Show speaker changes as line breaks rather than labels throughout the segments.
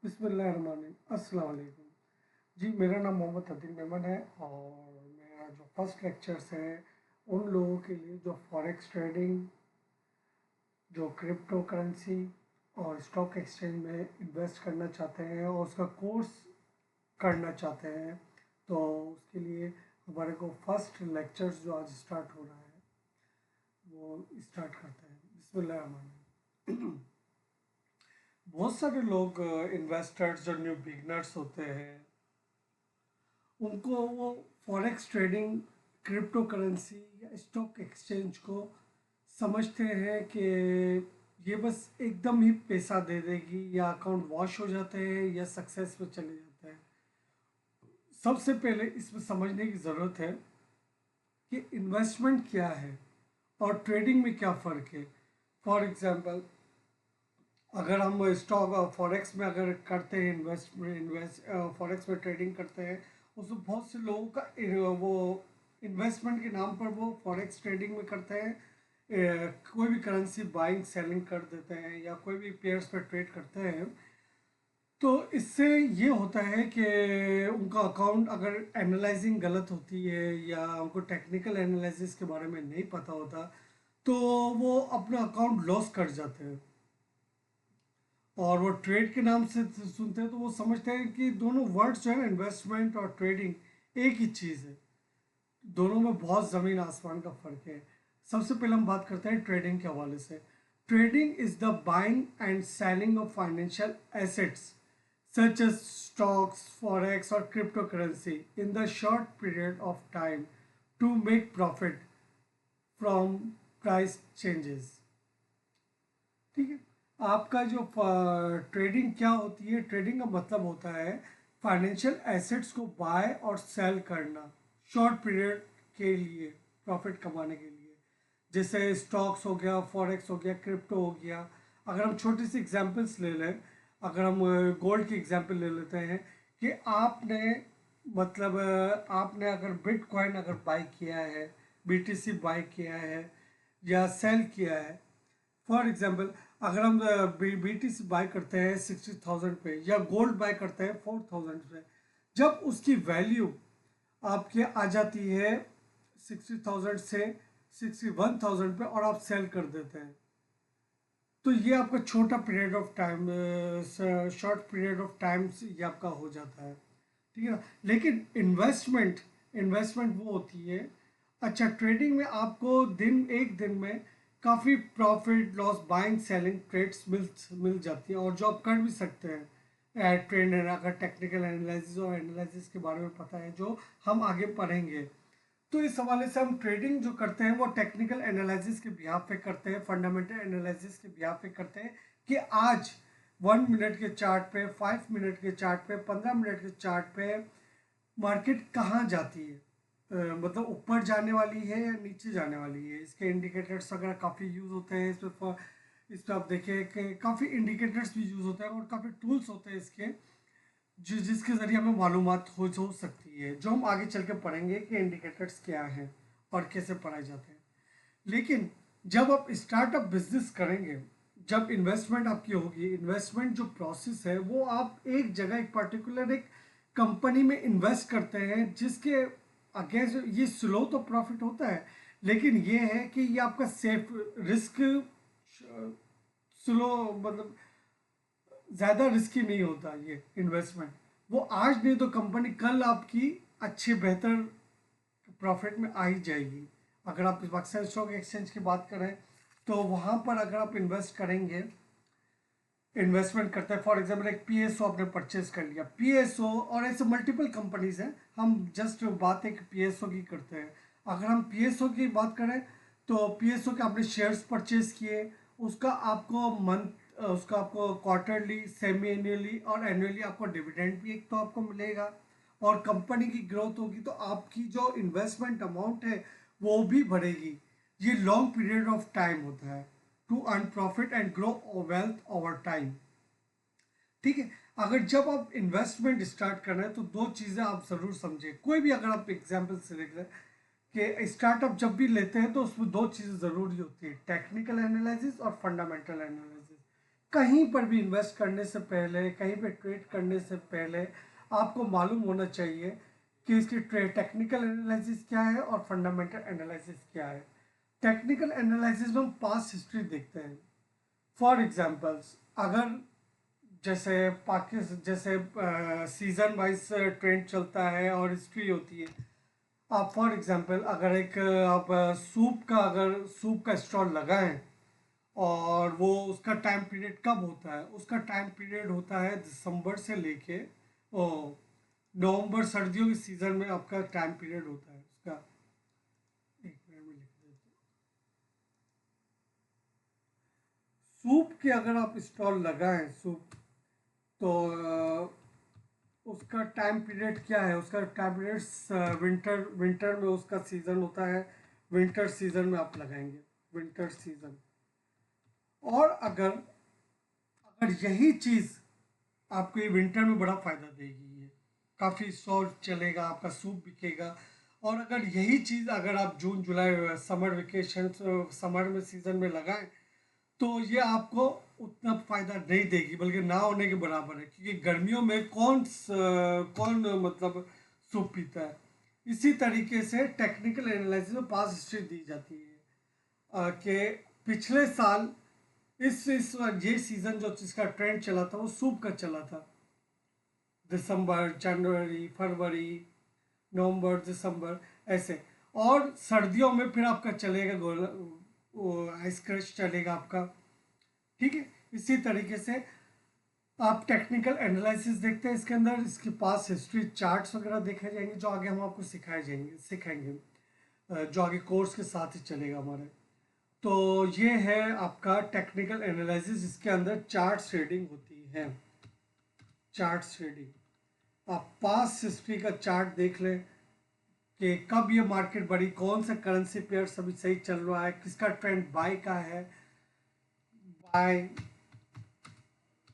बिस्मिल्लाहिर्रहमानिर्रहीम। अस्सलाम वालेकुम जी। मेरा नाम मोहम्मद अदील मेमन है और मेरा जो फर्स्ट लेक्चर्स है उन लोगों के लिए जो फॉरेक्स ट्रेडिंग, जो क्रिप्टो करेंसी और स्टॉक एक्सचेंज में इन्वेस्ट करना चाहते हैं और उसका कोर्स करना चाहते हैं, तो उसके लिए हमारे को फर्स्ट लेक्चर्स जो आज स्टार्ट हो रहा है वो स्टार्ट करते हैं। बिस्मिल्लाहिर्रहमानिर्रहीम। बहुत सारे लोग इन्वेस्टर्स जो न्यू बिगनर्स होते हैं उनको वो फॉरेक्स ट्रेडिंग, क्रिप्टो करेंसी या स्टॉक एक्सचेंज को समझते हैं कि ये बस एकदम ही पैसा दे देगी या अकाउंट वॉश हो जाते हैं या सक्सेस में चले जाते हैं। सबसे पहले इसमें समझने की ज़रूरत है कि इन्वेस्टमेंट क्या है और ट्रेडिंग में क्या फ़र्क है। फॉर एग्ज़ाम्पल, अगर हम स्टॉक फॉरेक्स में अगर करते हैं इन्वेस्ट फॉरेक्स में ट्रेडिंग करते हैं, उसमें बहुत से लोगों का वो इन्वेस्टमेंट के नाम पर वो फॉरेक्स ट्रेडिंग में करते हैं। कोई भी करेंसी बाइंग सेलिंग कर देते हैं या कोई भी पेयर्स पर ट्रेड करते हैं, तो इससे ये होता है कि उनका अकाउंट अगर एनालाइजिंग गलत होती है या उनको टेक्निकल एनालिसिस के बारे में नहीं पता होता, तो वो अपना अकाउंट लॉस कर जाते हैं। और वो ट्रेड के नाम से सुनते हैं तो वो समझते हैं कि दोनों वर्ड्स जो है ना, इन्वेस्टमेंट और ट्रेडिंग एक ही चीज़ है। दोनों में बहुत ज़मीन आसमान का फ़र्क है। सबसे पहले हम बात करते हैं ट्रेडिंग के हवाले से। Trading is the buying and selling of financial assets such as stocks, forex और cryptocurrency in the short period of time to make profit from price changes. ठीक है। आपका जो ट्रेडिंग क्या होती है, ट्रेडिंग का मतलब होता है फाइनेंशियल एसेट्स को बाय और सेल करना शॉर्ट पीरियड के लिए, प्रॉफिट कमाने के लिए। जैसे स्टॉक्स हो गया, फॉरेक्स हो गया, क्रिप्टो हो गया। अगर हम छोटी सी एग्जांपल्स ले लें, अगर हम गोल्ड की एग्जांपल ले लेते हैं कि आपने मतलब आपने अगर बिटकॉइन अगर बाई किया है, बीटीसी बाई किया है या सेल किया है। फॉर एग्जाम्पल, अगर हम बी टी सी बाय करते हैं 60,000 पे या गोल्ड बाय करते हैं 4,000 पे, जब उसकी वैल्यू आपके आ जाती है 60,000 से 61,000 पे और आप सेल कर देते हैं, तो ये आपका छोटा period of time, short period of time से ये आपका हो जाता है। ठीक है ना। लेकिन इन्वेस्टमेंट इन्वेस्टमेंट वो होती है, अच्छा ट्रेडिंग में आपको एक दिन में काफ़ी profit loss, buying selling trades मिल जाती हैं और जो आप कर भी सकते हैं। ट्रेड अगर टेक्निकल एनालिसिस और एनालिसिस के बारे में पता है, जो हम आगे पढ़ेंगे, तो इस हवाले से हम ट्रेडिंग जो करते हैं वो टेक्निकल एनालिसिस के बिहाफ पे करते हैं, फंडामेंटल एनालिसिस के बिहाफ पे करते हैं कि आज 1 मिनट के चार्ट पे, 5 मिनट के चार्ट पे, 15 मिनट के चार्ट पे मार्केट कहाँ जाती है। मतलब ऊपर जाने वाली है या नीचे जाने वाली है। इसके इंडिकेटर्स वगैरह काफ़ी यूज़ होते हैं इस पर आप देखें कि काफ़ी इंडिकेटर्स भी यूज़ होते हैं और काफ़ी टूल्स होते हैं इसके, जिसके ज़रिए हमें मालूमात हो सकती है, जो हम आगे चल के पढ़ेंगे कि इंडिकेटर्स क्या हैं और कैसे पढ़ाए जाते हैं। लेकिन जब आप स्टार्टअप बिजनेस करेंगे, जब इन्वेस्टमेंट आपकी होगी, इन्वेस्टमेंट जो प्रोसेस है वो आप एक जगह, एक पर्टिकुलर एक कंपनी में इन्वेस्ट करते हैं, जिसके अगेंस्ट ये स्लो तो प्रॉफिट होता है, लेकिन ये है कि ये आपका सेफ रिस्क स्लो, मतलब ज़्यादा रिस्की नहीं होता ये इन्वेस्टमेंट। वो आज नहीं तो कंपनी कल आपकी अच्छे बेहतर प्रॉफिट में आ ही जाएगी। अगर आप बक्सा स्टॉक एक्सचेंज की बात करें तो वहाँ पर अगर आप इन्वेस्ट करेंगे, इन्वेस्टमेंट करते हैं, फॉर एग्जांपल एक पीएसओ आपने परचेज कर लिया, पीएसओ और ऐसे मल्टीपल कंपनीज हैं, हम जस्ट बात एक पीएसओ की करते हैं। अगर हम पीएसओ की बात करें तो पीएसओ के आपने शेयर्स परचेज किए, उसका आपको उसका आपको क्वार्टरली, सेमी एनुअली और एनुअली आपको डिविडेंड भी एक तो आपको मिलेगा और कंपनी की ग्रोथ होगी तो आपकी जो इन्वेस्टमेंट अमाउंट है वो भी बढ़ेगी। ये लॉन्ग पीरियड ऑफ टाइम होता है to earn profit and grow wealth over time. ठीक है। अगर जब आप इन्वेस्टमेंट स्टार्ट कर रहे हैं तो दो चीज़ें आप ज़रूर समझें। कोई भी अगर आप एग्जाम्पल से देख रहे हैं कि स्टार्टअप जब भी लेते हैं तो उसमें दो चीज़ें ज़रूरी होती है, टेक्निकल एनालिसिस और फंडामेंटल एनालिसिस। कहीं पर भी इन्वेस्ट करने से पहले, कहीं पे ट्रेड करने से पहले आपको मालूम होना चाहिए कि इसकी टेक्निकल एनालिसिस क्या है और फंडामेंटल एनालिसिस क्या है। टेक्निकल एनालिसिस में हम पास्ट हिस्ट्री देखते हैं। फॉर एग्जांपल्स, अगर जैसे सीजन वाइज ट्रेंड चलता है और हिस्ट्री होती है। आप फॉर एग्जांपल अगर एक आप सूप का स्टॉल लगाएं और वो उसका टाइम पीरियड कब होता है, उसका टाइम पीरियड होता है दिसंबर से लेके ओ नवंबर, सर्दियों के सीजन में आपका टाइम पीरियड होता है उसका। एक मिनट में लिख देते हैं। सूप के अगर आप स्टॉल लगाएं सूप, तो उसका टाइम पीरियड क्या है, उसका टाइम पीरियड विंटर में उसका सीजन होता है। विंटर सीजन में आप लगाएंगे, विंटर सीजन। और अगर अगर यही चीज़ आपको ये विंटर में बड़ा फ़ायदा देगी, ये काफ़ी शॉर्ट चलेगा, आपका सूप बिकेगा। और अगर यही चीज़ अगर आप जून जुलाई समर वेकेशन समर में सीज़न में लगाएं, तो ये आपको उतना फायदा नहीं देगी, बल्कि ना होने के बराबर है। क्योंकि गर्मियों में कौन मतलब सूप पीता है। इसी तरीके से टेक्निकल एनालिसिस में पास हिस्ट्री दी जाती है कि पिछले साल इस ये सीजन जो जिसका ट्रेंड चला था वो सूप का चला था। दिसंबर, जनवरी, फरवरी, नवंबर, दिसंबर, ऐसे। और सर्दियों में फिर आपका चलेगा आइस क्रश चलेगा आपका। ठीक है, इसी तरीके से आप टेक्निकल एनालिसिस देखते हैं। इसके अंदर इसके पास हिस्ट्री चार्ट्स वगैरह देखे जाएंगे, जो आगे हम आपको सिखाएंगे जो आगे कोर्स के साथ ही चलेगा हमारे। तो ये है आपका टेक्निकल एनालिसिस, जिसके अंदर चार्ट ट्रेडिंग होती है। चार्ट ट्रेडिंग, आप पास हिस्ट्री का चार्ट देख लें कि कब ये मार्केट बढ़ी, कौन सा करेंसी पेयर अभी सही चल रहा है, किसका ट्रेंड बाय का है, बाय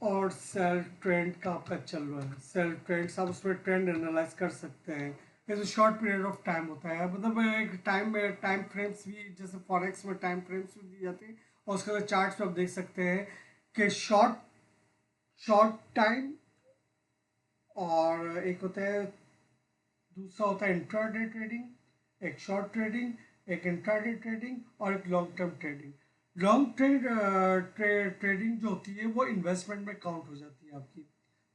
और सेल ट्रेंड का आपका चल रहा है। सेल ट्रेंड्स आप उसमें ट्रेंड एनालाइज कर सकते हैं। ये शॉर्ट पीरियड ऑफ टाइम होता है, मतलब एक टाइम फ्रेम्स भी, जैसे फॉरेक्स में टाइम फ्रेम्स भी दी जाती है। और उसके अंदर चार्ट्स में आप देख सकते हैं कि शॉर्ट टाइम, और एक होता है, दूसरा होता है इंट्राडे ट्रेडिंग, एक शॉर्ट ट्रेडिंग, एक इंट्राडे ट्रेडिंग और एक long term trading. Long trading जो होती है वो इन्वेस्टमेंट में काउंट हो जाती है आपकी,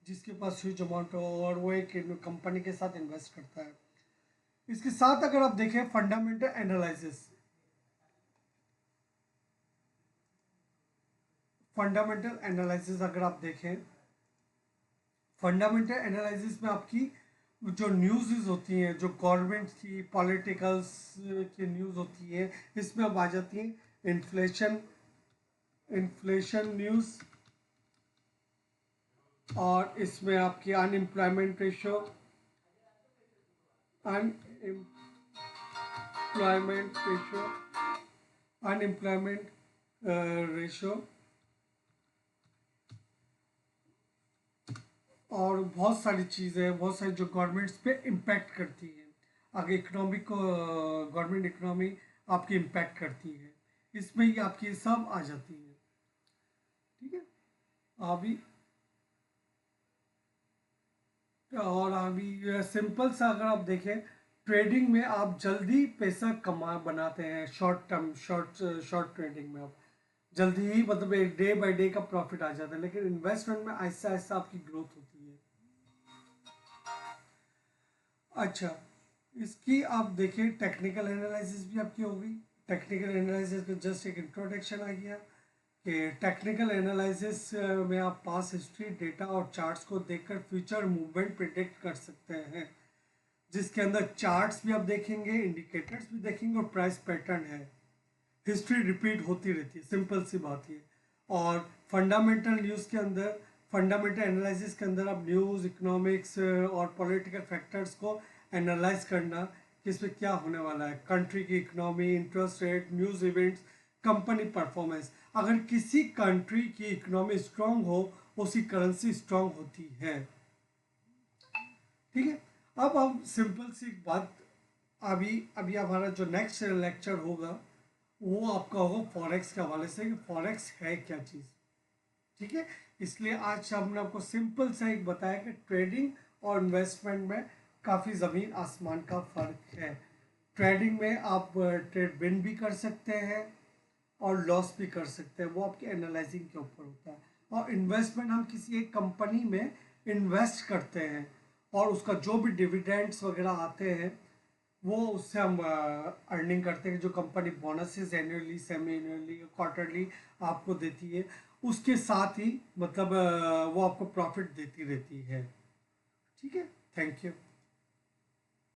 जिसके पास ह्यूज अमाउंट हो और वो एक कंपनी के साथ इन्वेस्ट करता है। इसके साथ अगर आप देखें फंडामेंटल एनालिसिस, अगर आप देखें फंडामेंटल एनालिसिस में आपकी जो न्यूज़ होती हैं, जो गवर्नमेंट की पॉलिटिकल्स की न्यूज़ होती है, इसमें अब आ जाती है इन्फ्लेशन न्यूज़, और इसमें आपकी unemployment ratio, unemployment ratio unemployment ratio और बहुत सारी चीज़ें, बहुत सारी जो गवर्नमेंट्स पे इम्पैक्ट करती हैं। आगे इकोनॉमी को, गवर्नमेंट इकोनॉमी आपकी इम्पैक्ट करती है, इसमें ही आपकी सब आ जाती है। ठीक है, अभी सिंपल सा अगर आप देखें, ट्रेडिंग में आप जल्दी पैसा कमा बनाते हैं। शॉर्ट ट्रेडिंग में आप जल्दी ही, मतलब एक डे बाय डे का प्रॉफिट आ जाता है। लेकिन इन्वेस्टमेंट में आहिस्ता आहिस्ता आपकी ग्रोथ होती है। अच्छा, इसकी आप देखिए टेक्निकल एनालिसिस भी आपकी होगी। टेक्निकल एनालिसिस में जस्ट एक इंट्रोडक्शन आ गया कि टेक्निकल एनालिसिस में आप पास हिस्ट्री, डेटा और चार्ट्स को देखकर फ्यूचर मूवमेंट प्रिडिक्ट कर सकते हैं, जिसके अंदर चार्ट्स भी आप देखेंगे, इंडिकेटर्स भी देखेंगे और प्राइस पैटर्न है। हिस्ट्री रिपीट होती रहती है, सिंपल सी बात है। और फंडामेंटल एनालिसिस के अंदर आप न्यूज़, इकोनॉमिक्स और पॉलिटिकल फैक्टर्स को एनालाइज करना कि इसमें क्या होने वाला है, कंट्री की economy, interest rate, news events, company performance. अगर किसी कंट्री की इकोनॉमी स्ट्रांग हो, उसकी करेंसी स्ट्रांग होती है। ठीक है, अब हम सिंपल सी बात, अभी अभी हमारा जो नेक्स्ट लेक्चर होगा वो आपका होगा फॉरेक्स के हवाले से, कि फॉरेक्स है क्या चीज़। ठीक है। इसलिए आज हमने आपको सिंपल सा एक बताया कि ट्रेडिंग और इन्वेस्टमेंट में काफ़ी ज़मीन आसमान का फ़र्क है। ट्रेडिंग में आप ट्रेड विन भी कर सकते हैं और लॉस भी कर सकते हैं, वो आपके एनालाइजिंग के ऊपर होता है। और इन्वेस्टमेंट हम किसी एक कंपनी में इन्वेस्ट करते हैं और उसका जो भी डिविडेंड्स वगैरह आते हैं वो उससे हम अर्निंग करते हैं। जो company bonuses annually, semi annually, quarterly आपको देती है, उसके साथ ही मतलब वो आपको प्रॉफिट देती रहती है। ठीक है, थैंक यू।